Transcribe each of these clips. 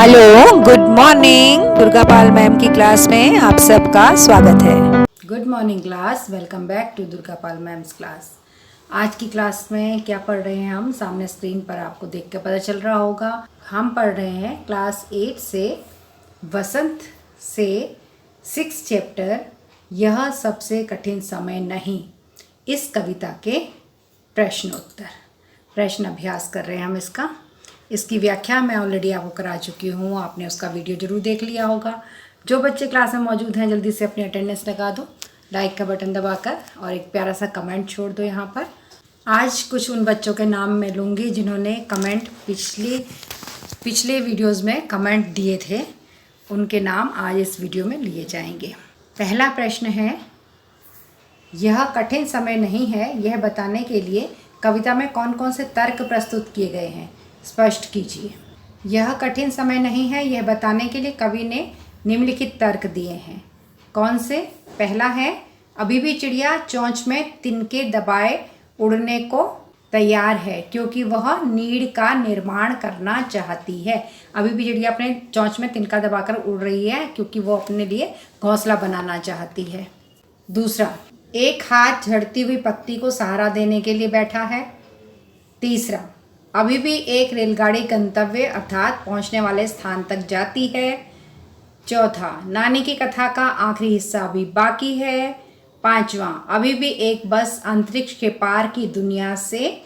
Hello, good morning. Durga Pal ma'am की class में आप सबका स्वागत है। Good morning class, welcome back to Durga Pal ma'am's class. आज की क्लास में क्या पढ़ रहे हैं हम, सामने स्क्रीन पर आपको देख के पता चल रहा होगा। हम पढ़ रहे हैं क्लास 8 से वसंत से 6 चैप्टर यह सबसे कठिन समय नहीं, इस कविता के प्रश्न अभ्यास कर रहे हैं हम इसकी व्याख्या मैं ऑलरेडी आपको करा चुकी हूँ, आपने उसका वीडियो ज़रूर देख लिया होगा। जो बच्चे क्लास में मौजूद हैं जल्दी से अपनी अटेंडेंस लगा दो, लाइक का बटन दबाकर, और एक प्यारा सा कमेंट छोड़ दो यहाँ पर। आज कुछ उन बच्चों के नाम मैं लूँगी जिन्होंने कमेंट पिछले वीडियोज़ में कमेंट दिए थे, उनके नाम आज इस वीडियो में लिए जाएंगे। पहला प्रश्न है, यह कठिन समय नहीं है, यह बताने के लिए कविता में कौन कौन से तर्क प्रस्तुत किए गए हैं, स्पष्ट कीजिए। यह कठिन समय नहीं है, यह बताने के लिए कवि ने निम्नलिखित तर्क दिए हैं। कौन से? पहला है, अभी भी चिड़िया चोंच में तिनके दबाए उड़ने को तैयार है क्योंकि वह नीड़ का निर्माण करना चाहती है। अभी भी चिड़िया अपने चोंच में तिनका दबाकर उड़ रही है क्योंकि वो अपने लिए घोंसला बनाना चाहती है। दूसरा, एक हाथ झड़ती हुई पत्ती को सहारा देने के लिए बैठा है। तीसरा, अभी भी एक रेलगाड़ी गंतव्य अर्थात पहुंचने वाले स्थान तक जाती है। चौथा, नानी की कथा का आखिरी हिस्सा अभी बाकी है। पांचवा, अभी भी एक बस अंतरिक्ष के पार की दुनिया से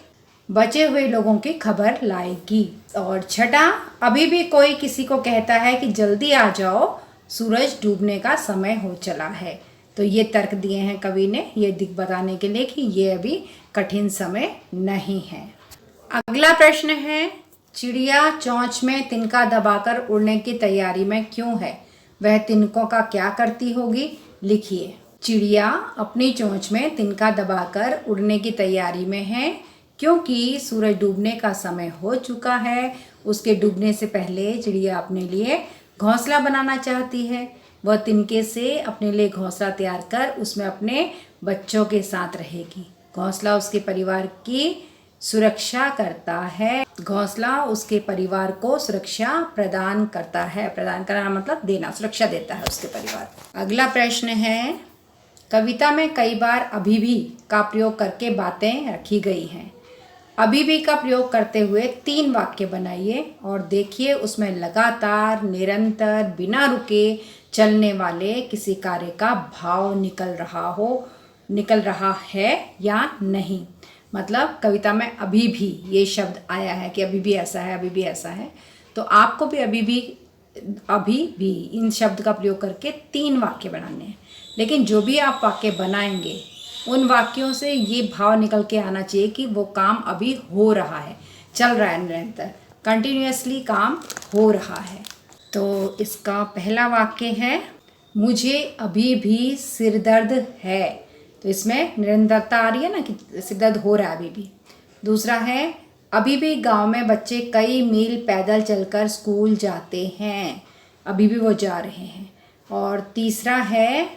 बचे हुए लोगों की खबर लाएगी। और छठा, अभी भी कोई किसी को कहता है कि जल्दी आ जाओ, सूरज डूबने का समय हो चला है। तो ये तर्क दिए हैं कवि ने ये दिख बताने के लिए कि ये अभी कठिन समय नहीं है। अगला प्रश्न है, चिड़िया चोंच में तिनका दबाकर उड़ने की तैयारी में क्यों है? वह तिनकों का क्या करती होगी? लिखिए। चिड़िया अपनी चोंच में तिनका दबाकर उड़ने की तैयारी में है क्योंकि सूरज डूबने का समय हो चुका है। उसके डूबने से पहले चिड़िया अपने लिए घोंसला बनाना चाहती है। वह तिनके से अपने लिए घोंसला तैयार कर उसमें अपने बच्चों के साथ रहेगी। घोंसला उसके परिवार की सुरक्षा करता है। घोंसला उसके परिवार को सुरक्षा प्रदान करता है। प्रदान करना मतलब देना, सुरक्षा देता है उसके परिवार। अगला प्रश्न है, कविता में कई बार अभी भी का प्रयोग करके बातें रखी गई हैं। अभी भी का प्रयोग करते हुए 3 वाक्य बनाइए और देखिए उसमें लगातार, निरंतर, बिना रुके चलने वाले किसी कार्य का भाव निकल रहा है या नहीं। मतलब कविता में अभी भी ये शब्द आया है कि अभी भी ऐसा है, अभी भी ऐसा है। तो आपको भी अभी भी इन शब्द का प्रयोग करके 3 वाक्य बनाने हैं। लेकिन जो भी आप वाक्य बनाएंगे उन वाक्यों से ये भाव निकल के आना चाहिए कि वो काम अभी हो रहा है, चल रहा है, निरंतर कंटिन्यूअसली काम हो रहा है। तो इसका पहला वाक्य है, मुझे अभी भी सिरदर्द है। तो इसमें निरंतरता आ रही है ना कि सिरदर्द हो रहा है अभी भी। दूसरा है, अभी भी गांव में बच्चे कई मील पैदल चलकर स्कूल जाते हैं। अभी भी वो जा रहे हैं। और तीसरा है,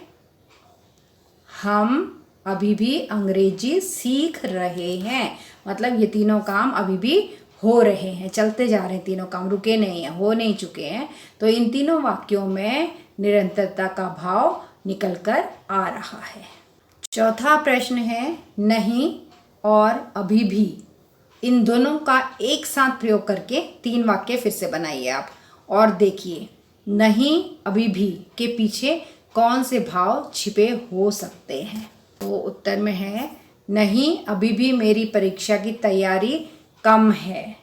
हम अभी भी अंग्रेजी सीख रहे हैं। मतलब ये तीनों काम अभी भी हो रहे हैं, चलते जा रहे हैं, तीनों काम रुके नहीं हैं, हो नहीं चुके हैं। तो इन तीनों वाक्यों में निरंतरता का भाव निकल कर आ रहा है। चौथा प्रश्न है, नहीं और अभी भी, इन दोनों का एक साथ प्रयोग करके 3 वाक्य फिर से बनाइए आप और देखिए नहीं अभी भी के पीछे कौन से भाव छिपे हो सकते हैं। तो उत्तर में है, नहीं अभी भी मेरी परीक्षा की तैयारी कम है।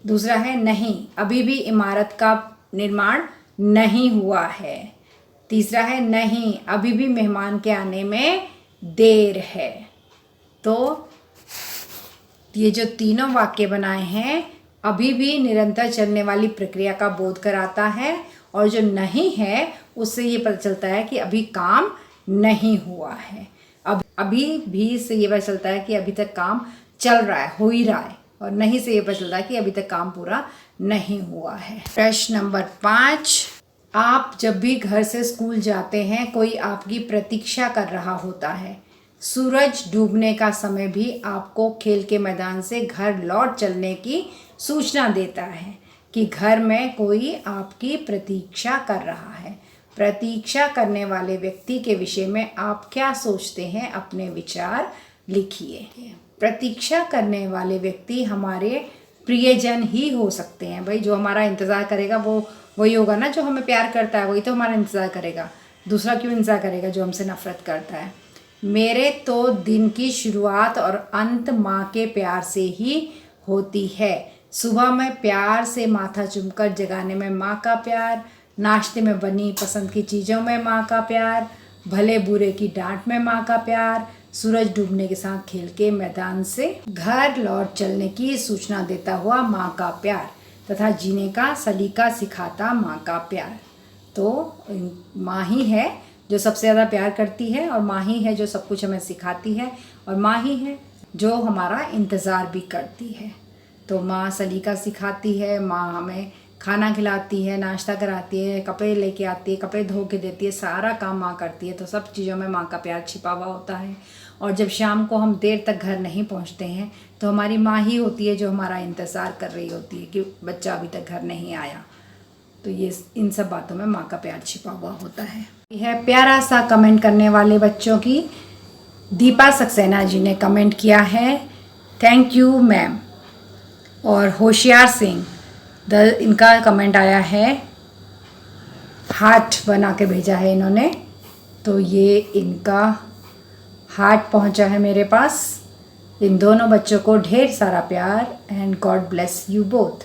दूसरा है, नहीं अभी भी इमारत का निर्माण नहीं हुआ है। तीसरा है, नहीं अभी भी मेहमान के आने में देर है। तो ये जो तीनों वाक्य बनाए हैं अभी भी निरंतर चलने वाली प्रक्रिया का बोध कराता है, और जो नहीं है उससे ये पता चलता है कि अभी काम नहीं हुआ है। अभी भी से ये पता चलता है कि अभी तक काम चल रहा है, हो ही रहा है। और नहीं से ये पता चलता है कि अभी तक काम पूरा नहीं हुआ है। प्रश्न नंबर 5, आप जब भी घर से स्कूल जाते हैं कोई आपकी प्रतीक्षा कर रहा होता है। सूरज डूबने का समय भी आपको खेल के मैदान से घर लौट चलने की सूचना देता है। कि घर में कोई आपकी प्रतीक्षा कर रहा है। प्रतीक्षा करने वाले व्यक्ति के विषय में आप क्या सोचते हैं, अपने विचार लिखिए। प्रतीक्षा करने वाले व्यक्ति हमारे प्रियजन ही हो सकते हैं। भाई जो हमारा इंतज़ार करेगा वो वही होगा ना, जो हमें प्यार करता है वही तो हमारा इंतज़ार करेगा। दूसरा क्यों इंतज़ार करेगा जो हमसे नफ़रत करता है। मेरे तो दिन की शुरुआत और अंत माँ के प्यार से ही होती है। सुबह में प्यार से माथा चूमकर जगाने में माँ का प्यार, नाश्ते में बनी पसंद की चीज़ों में माँ का प्यार, भले बुरे की डांट में माँ का प्यार, सूरज डूबने के साथ खेल के मैदान से घर लौट चलने की सूचना देता हुआ माँ का प्यार, तथा जीने का सलीका सिखाता माँ का प्यार। तो माँ ही है जो सबसे ज़्यादा प्यार करती है, और माँ ही है जो सब कुछ हमें सिखाती है, और माँ ही है जो हमारा इंतज़ार भी करती है। तो माँ सलीका सिखाती है, माँ हमें खाना खिलाती है, नाश्ता कराती है, कपड़े लेके आती है, कपड़े धो के देती है, सारा काम माँ करती है। तो सब चीज़ों में माँ का प्यार छिपा हुआ होता है। और जब शाम को हम देर तक घर नहीं पहुँचते हैं तो हमारी माँ ही होती है जो हमारा इंतज़ार कर रही होती है कि बच्चा अभी तक घर नहीं आया। तो ये इन सब बातों में माँ का प्यार छिपा हुआ होता है। यह प्यारा सा कमेंट करने वाले बच्चों की दीपा सक्सेना जी ने कमेंट किया है, थैंक यू मैम। और होशियार सिंह इनका कमेंट आया है, हार्ट बना के भेजा है इन्होंने। तो ये इनका हार्ट पहुंचा है मेरे पास। इन दोनों बच्चों को ढेर सारा प्यार and God bless you both.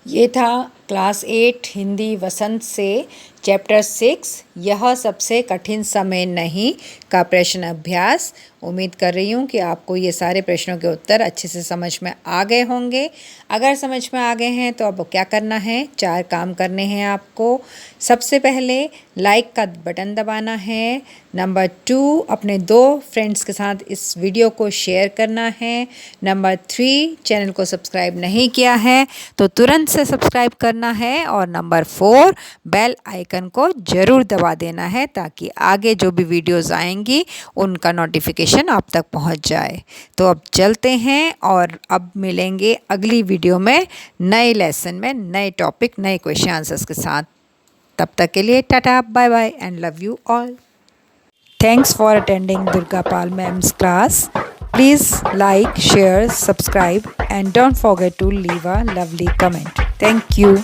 ये था क्लास 8 हिंदी वसंत से चैप्टर 6 यह सबसे कठिन समय नहीं का प्रश्न अभ्यास। उम्मीद कर रही हूँ कि आपको ये सारे प्रश्नों के उत्तर अच्छे से समझ में आ गए होंगे। अगर समझ में आ गए हैं तो अब क्या करना है, 4 काम करने हैं आपको। सबसे पहले लाइक का बटन दबाना है। नंबर 2, अपने 2 फ्रेंड्स के साथ इस वीडियो को शेयर करना है। नंबर 3, चैनल को सब्सक्राइब नहीं किया है तो तुरंत से सब्सक्राइब करना है। और नंबर 4, बेल आइकन को ज़रूर दबा देना है ताकि आगे जो भी वीडियोस आएंगी उनका नोटिफिकेशन आप तक पहुंच जाए। तो अब चलते हैं और अब मिलेंगे अगली वीडियो में नए लेसन में, नए टॉपिक, नए क्वेश्चन आंसर्स के साथ। तब तक के लिए tata, bye bye and love you all. Thanks for attending Durga Pal Ma'am's class. Please like, share, subscribe and don't forget to leave a lovely comment. Thank you.